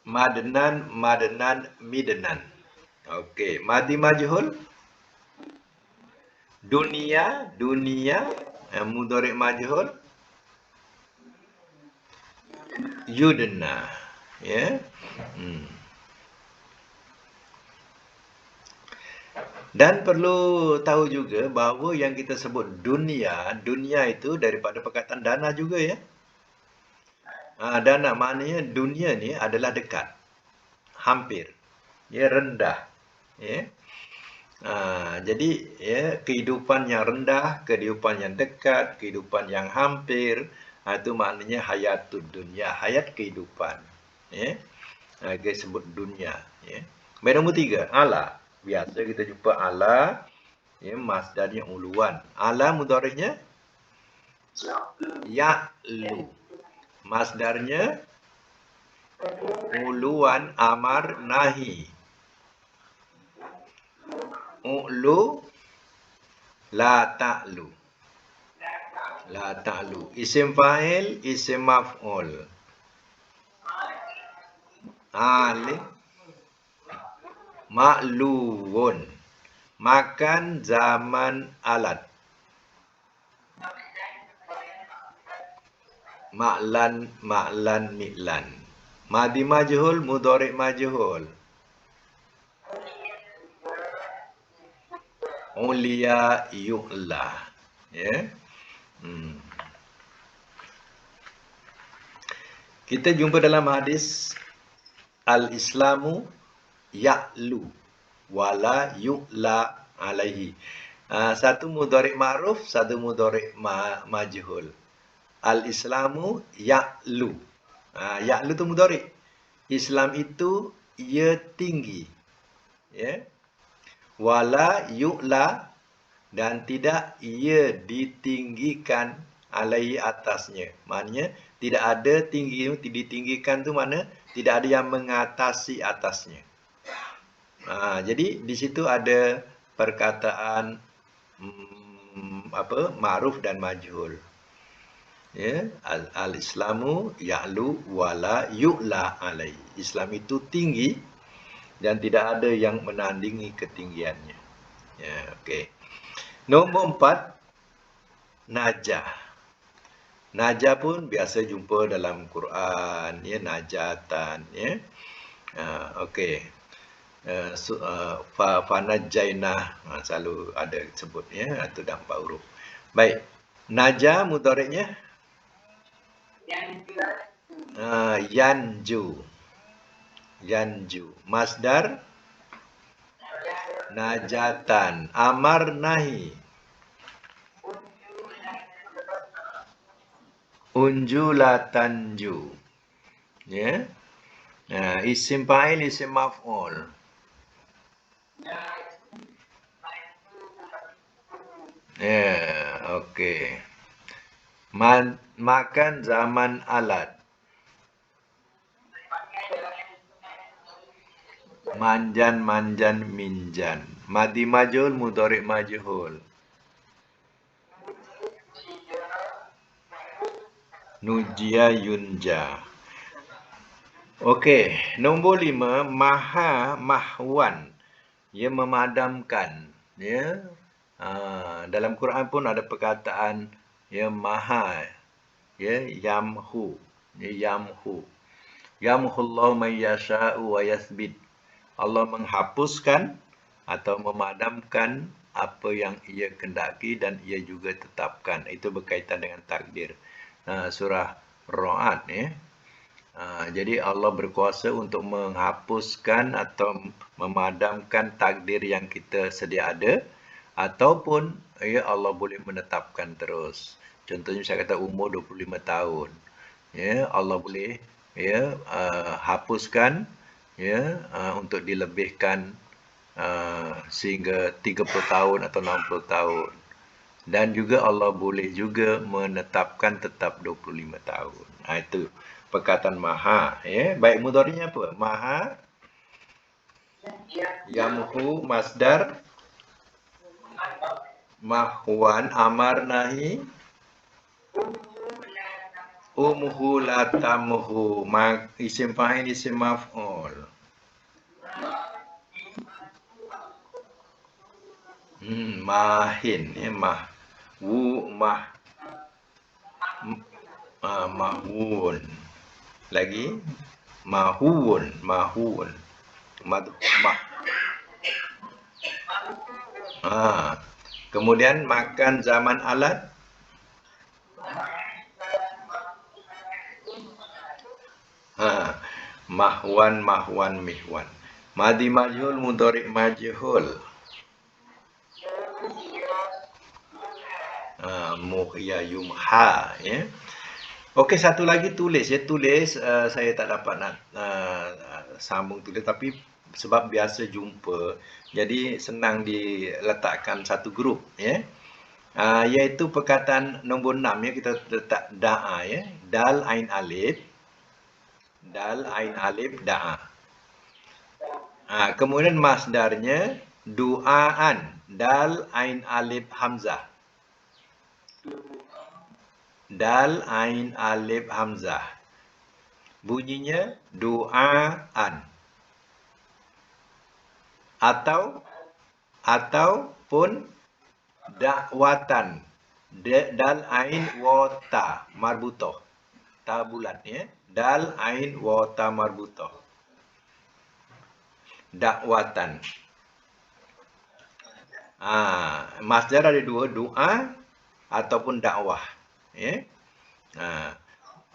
Madnan, madnan, midnan. Okey, madi majhul dunia, dunia, mudhari' majhul yudna, ya. Dan perlu tahu juga bahawa yang kita sebut dunia, dunia itu daripada perkataan dana juga, ya. Dana maknanya dunia ni adalah dekat, hampir, ya, rendah, ya. Jadi, ya, kehidupan yang rendah, kehidupan yang dekat, kehidupan yang hampir, itu maknanya hayatud dunia, hayat kehidupan, ya. Kita sebut dunia, ya. Baik, nombor 3, ala. Biasa kita jumpa ala, ya, masdarnya uluan. Ala mudhari'nya ya'lu. Masdarnya uluan amar nahi. U'lu la ta'lu. La ta'lu. Isim fa'il, isim maf'ul. Alif ma'luwun. Makan zaman alat. Ma'lan, ma'lan, mi'lan. Madi majhul, mudhari' majhul. Ulia yu'la. Ya. Kita jumpa dalam hadis al-Islamu ya'lu wala yu'la alaihi. Satu mudhari' ma'ruf, satu mudhari' majhul. Al-Islamu ya'lu. Ya'lu tu mudhari'. Islam itu ia tinggi. Ya. Wala yu'la, dan tidak ia ditinggikan alaihi atasnya. Maknanya tidak ada tinggi, ditinggikan tu mana tidak ada yang mengatasi atasnya. Jadi di situ ada perkataan ma'ruf dan majhul. Ya, al-islamu ya'lu wala yu'la alai. Islam itu tinggi dan tidak ada yang menandingi ketinggiannya. Ya, okey. Nombor 4, najah. Najah pun biasa jumpa dalam Quran, ya, najatan, ya. Okey. Fanajjainah, selalu ada sebut, ya, atau dalam 4 huruf. Baik. Najah mudhari'nya yanju. Yanju. Masdar najatan. Amar nahi. Unjulatanju. Ya. Isim fa'il, isim maf'ul. Ya, okey. Makan zaman alat. Manjan, manjan, minjan. Madi majhul, mudhari' majhul. Nujia, yunja. Okey, nombor 5, maha, mahwan. Ia memadamkan. Ya. Dalam Quran pun ada perkataan ya maha, ya, yamhu, ya, yamhu. Yamhullahu man yasha'u wa yathbit. Allah menghapuskan atau memadamkan apa yang ia kendaki dan ia juga tetapkan. Itu berkaitan dengan takdir. Surah Ra'd, ya. Jadi Allah berkuasa untuk menghapuskan atau memadamkan takdir yang kita sedia ada, ataupun ya Allah boleh menetapkan terus. Contohnya saya kata umur 25 tahun. Ya, Allah boleh ya hapuskan ya untuk dilebihkan sehingga 30 tahun atau 60 tahun. Dan juga Allah boleh juga menetapkan tetap 25 tahun. Itu perkataan maha, ya. Baik, mudhari'nya apa? Maha, yamhu, masdar mahwan, amar nahi, umhu latamhu, isim fa'il, isim maf'ul. Mahin, ya, mahwun. Lagi mahwun. Kemudian makan zaman alat. Mahwan, mihwan. Madi majhul, mudhari' majhul. Muhya, yumha, ya. Okey, satu lagi tulis, ya. Tulis saya tak dapat nak sambung tulis, tapi sebab biasa jumpa, jadi senang diletakkan satu grup, ya. Iaitu perkataan nombor 6, ya, kita letak da'a, ya. Dal ain alif, da'a. Kemudian masdarnya du'aan, dal ain alif hamzah. Dal ain alif hamzah. Bunyinya du'aan. Ataupun dakwatan. Dal ain wa ta marbutoh. Ta bulat, ya. Dal ain wa ta marbutoh. Dakwatan. Masdar ada dua, doa ataupun dakwah, ya.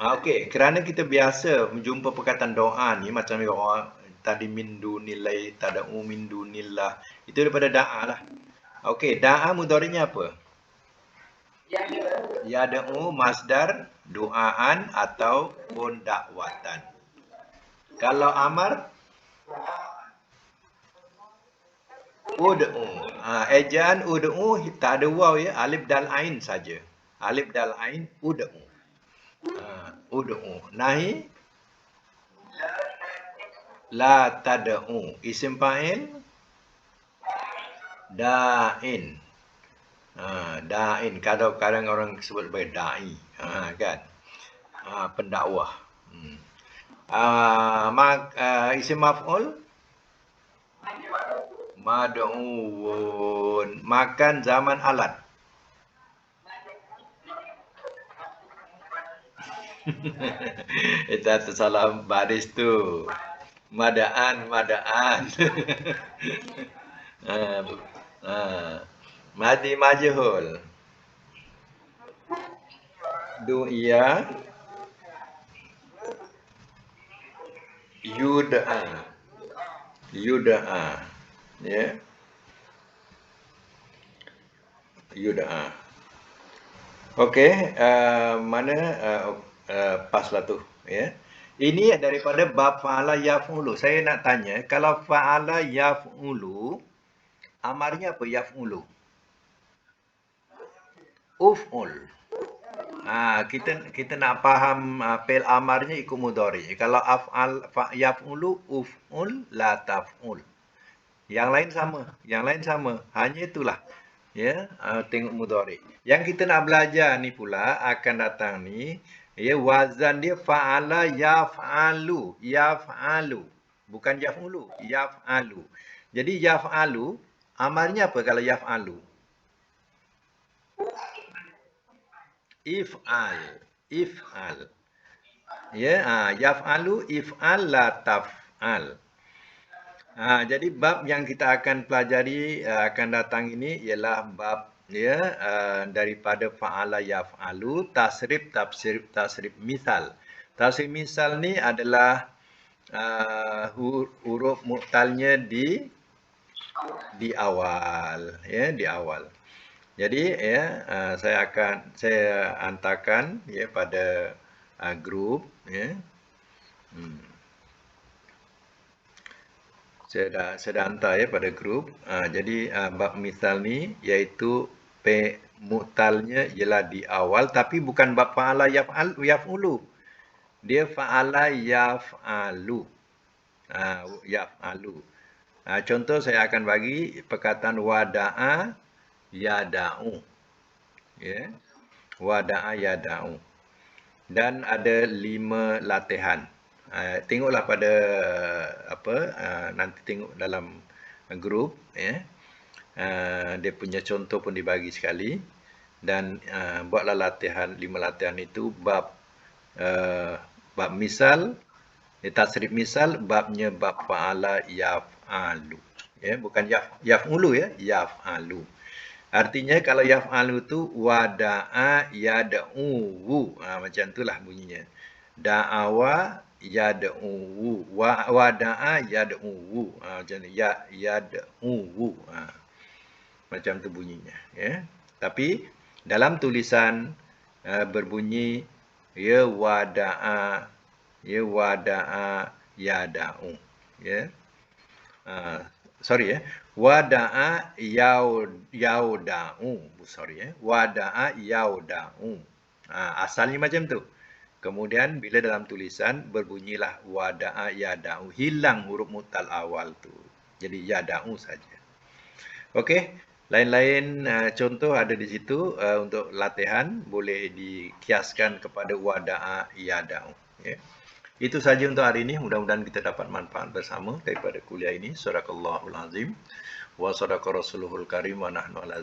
Okey, kerana kita biasa menjumpa perkataan doa ni macam doa tadi min dunilai, tada'u min dunillah. Itu daripada da'a lah. Okey, da'a mudhari'nya apa? Yada'u, masdar du'aan ataupun dakwatan. Kalau amar ud'u. Ejaan ud'u tak ada waw, ya, alif dal ain saja. Alif dal ain ud'u. Ud'u. Nahi la tad'u. Isim fa'il da'in. Da'in. Kadang-kadang orang sebut sebagai da'i. Kan? Pendakwah. Isim maf'ul mad'uun. Makan zaman alat. Itu salah baris tu. Madaan. Madi majhul. Du'ia yud'a. Ya. Yud'a. Okey, mana paslah tu, ya. Ini daripada bab fa'ala yaf'ulu. Saya nak tanya, kalau fa'ala yaf'ulu, amarnya apa yaf'ulu? Uf'ul. Kita nak faham fi'il amarnya ikut mudhari. Kalau af'al yaf'ulu uf'ul la taf'ul. Yang lain sama. Hanya itulah. Ya, tengok mudhari. Yang kita nak belajar ni pula akan datang ni, ya, wazan dia fa'ala yaf'alu. Bukan yaf'ulu, yaf'alu. Jadi yaf'alu amarnya apa kalau yaf'alu? If'al. Ya, yaf'alu if'al la taf'al. Jadi bab yang kita akan pelajari akan datang ini ialah bab daripada fa'ala yaf'alu tasrif misal. Tasrif misal ni adalah huruf mu'talnya di awal, ya, di awal. Jadi saya hantarkan pada grup, ya. Saya dah hantar pada grup. Jadi bab misal ni iaitu mu'talnya ialah di awal, tapi bukan bab fa'ala yaf'ulu. Dia fa'ala yaf'alu. Contoh saya akan bagi perkataan wada'a yada'u. Ya. Wada'a yada'u. Dan ada 5 latihan. Tengoklah pada nanti tengok dalam grup, ya. Dia punya contoh pun dibagi sekali, dan buatlah latihan 5 latihan itu bab misal, tasrif misal, babnya bab fa'ala yaf'alu, ya, bukan yaf'ulu, ya, yaf'alu. Artinya kalau yaf'alu tu wada'a yad'u, macam itulah bunyinya. Da'awa yad'u, wada'a yad'u, macam ni, yad'u, macam tu bunyinya, ya. Tapi dalam tulisan berbunyi wada'a yad'u, ya. Wada'a yauda'u, wada'a yauda'u. Asalnya macam tu. Kemudian bila dalam tulisan berbunyilah wada'a yada'u, hilang huruf mu'tal awal tu. Jadi yada'u saja. Okey, lain-lain contoh ada di situ untuk latihan, boleh dikiaskan kepada wada'a yada'u, ya. Itu saja untuk hari ini. Mudah-mudahan kita dapat manfaat bersama daripada kuliah ini. Sadaqallahul azim wa sadaqa rasuluhul karim wa nahnu ala